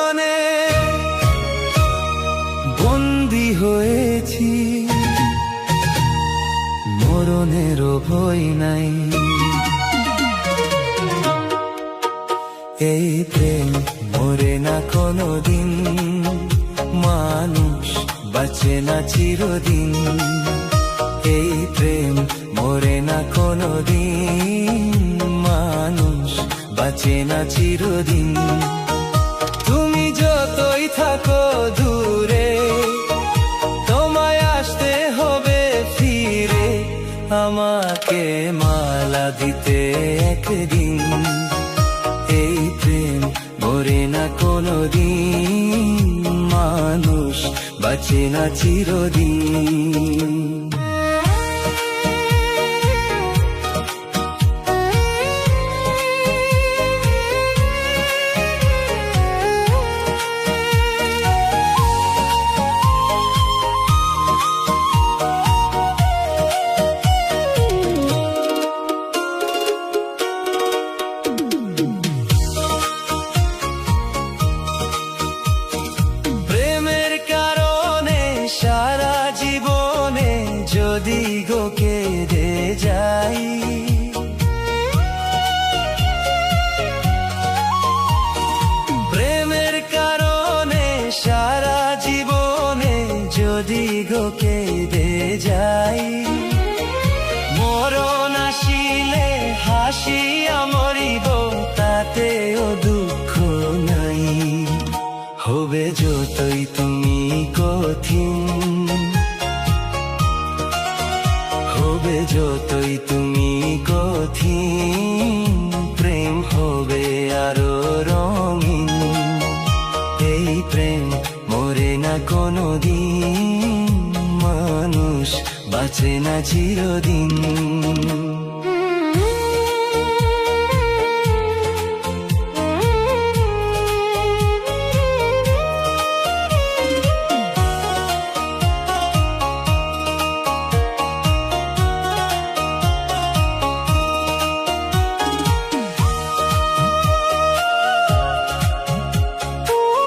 জীবনে বন্দী হয়েছি, মরণেরও ভয় নাই। এই প্রেম মরে না কোনোদিন, মানুষ বাঁচে না চিরদিন। এই প্রেম মরে না কোনোদিন, মানুষ বাঁচে না চিরদিন। তুমি যতই থাকো দূরে, তোমায় আসতে হবে ফিরে, আমাকে মালা দিতে একদিন। এই প্রেম মরে না কোনোদিন, মানুষ বাঁচে না চিরদিন। সারা জীবনে যদি গো কেঁদে যাই, প্রেমের কারণে সারা জীবনে যদি গো কেঁদে যাই, মরণ আসিলে হাসিয়া মরিব, তাতেও দুঃখ নাই। হবে যতই তুমি কঠিন, হবে যতই তুমি কঠিন, প্রেম হবে আরো রঙিন। এই প্রেম মরে না কোনোদিন, মানুষ বাঁচে না চিরদিন।